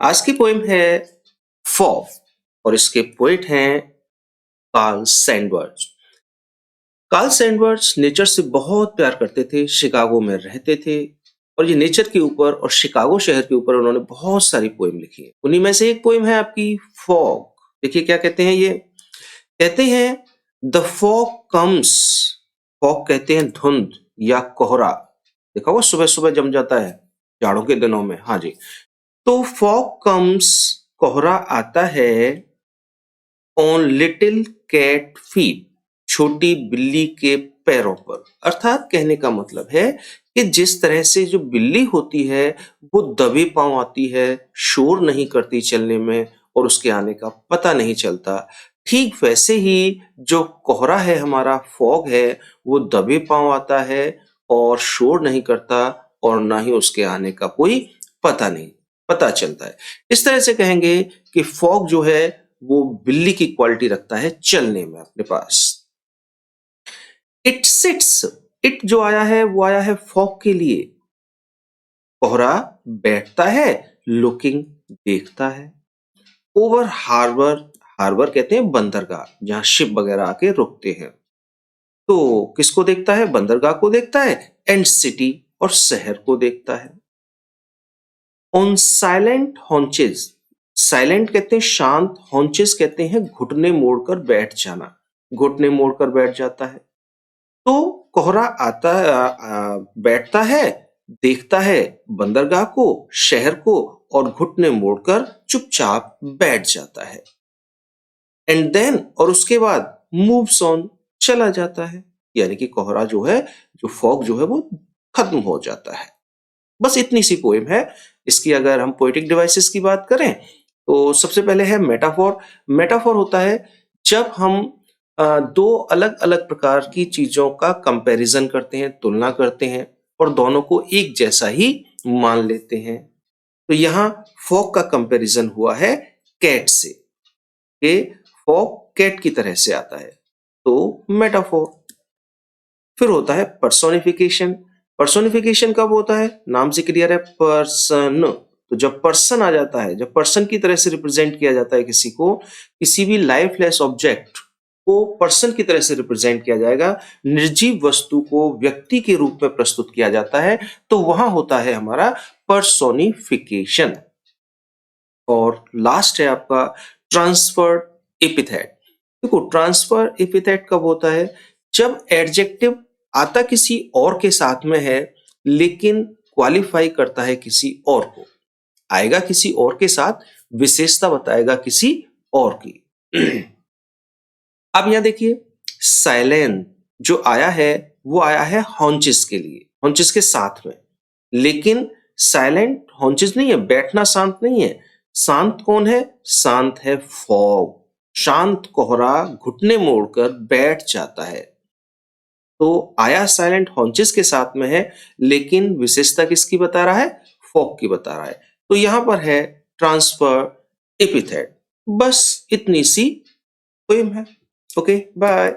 आज की पोएम है फॉग और इसके पोएट हैं कार्ल सैंडवर्ड्स। कार्ल सैंडवर्ड्स नेचर से बहुत प्यार करते थे, शिकागो में रहते थे और ये नेचर के ऊपर और शिकागो शहर के ऊपर उन्होंने बहुत सारी पोएम लिखी है। उन्हीं में से एक पोएम है आपकी फॉग। देखिए क्या कहते हैं ये, कहते हैं द फॉग कम्स। फॉग कहते हैं धुंध या कोहरा। देखा वो सुबह सुबह जम जाता है जाड़ों के दिनों में। हाँ जी, तो फॉग कम्स, कोहरा आता है ऑन लिटिल कैट फीट, छोटी बिल्ली के पैरों पर। अर्थात कहने का मतलब है कि जिस तरह से जो बिल्ली होती है वो दबे पांव आती है, शोर नहीं करती चलने में और उसके आने का पता नहीं चलता, ठीक वैसे ही जो कोहरा है हमारा फॉग है वो दबे पांव आता है और शोर नहीं करता और ना ही उसके आने का कोई पता चलता है। इस तरह से कहेंगे कि फॉग जो है वो बिल्ली की क्वालिटी रखता है चलने में अपने पास। इट सिट्स, इट जो आया है वो आया है फॉग के लिए। कोहरा बैठता है, लुकिंग देखता है। ओवर हार्बर, हार्बर कहते हैं बंदरगाह जहां शिप वगैरह आके रुकते हैं। तो किसको देखता है? बंदरगाह को देखता है। एंड सिटी, और शहर को देखता है। ऑन साइलेंट हॉन्चेस, साइलेंट कहते हैं शांत, हॉन्चेस कहते हैं घुटने मोड़कर बैठ जाना, घुटने मोड़कर बैठ जाता है। तो कोहरा आता बैठता है, देखता है बंदरगाह को, शहर को और घुटने मोड़कर चुपचाप बैठ जाता है। एंड देन, और उसके बाद मूव्स ऑन, चला जाता है। यानी कि कोहरा जो है, जो फॉग जो है वो खत्म हो जाता है। बस इतनी सी पोएम है। इसकी अगर हम पोएटिक डिवाइसेस की बात करें तो सबसे पहले है मेटाफोर। मेटाफोर होता है जब हम दो अलग अलग प्रकार की चीजों का कंपैरिजन करते हैं, तुलना करते हैं और दोनों को एक जैसा ही मान लेते हैं। तो यहाँ फॉग का कंपैरिजन हुआ है कैट से, कि फॉग कैट की तरह से आता है, तो मेटाफोर। फिर होता है पर्सोनिफिकेशन। पर्सोनिफिकेशन कब होता है? नाम से क्लियर है, पर्सन। तो जब पर्सन आ जाता है, जब पर्सन की तरह से रिप्रेजेंट किया जाता है किसी को, किसी भी लाइफलेस ऑब्जेक्ट को पर्सन की तरह से रिप्रेजेंट किया जाएगा, निर्जीव वस्तु को व्यक्ति के रूप में प्रस्तुत किया जाता है, तो वहां होता है हमारा पर्सोनिफिकेशन। और लास्ट है आपका ट्रांसफर एपिथेट। देखो ट्रांसफर एपिथेट कब होता है? जब एडजेक्टिव आता किसी और के साथ में है लेकिन क्वालिफाई करता है किसी और को, आएगा किसी और के साथ, विशेषता बताएगा किसी और की। अब यहां देखिए साइलेंट जो आया है वो आया है हॉन्चेस के लिए, हॉन्चेस के साथ में। लेकिन साइलेंट हॉन्चेस नहीं है, बैठना शांत नहीं है। शांत कौन है? शांत है फॉग। शांत कोहरा घुटने मोड़कर बैठ जाता है। तो आया साइलेंट हॉन्चेस के साथ में है लेकिन विशेषता किसकी बता रहा है? फॉग की बता रहा है। तो यहां पर है ट्रांसफर एपिथेट। बस इतनी सी पोएम है। Okay bye.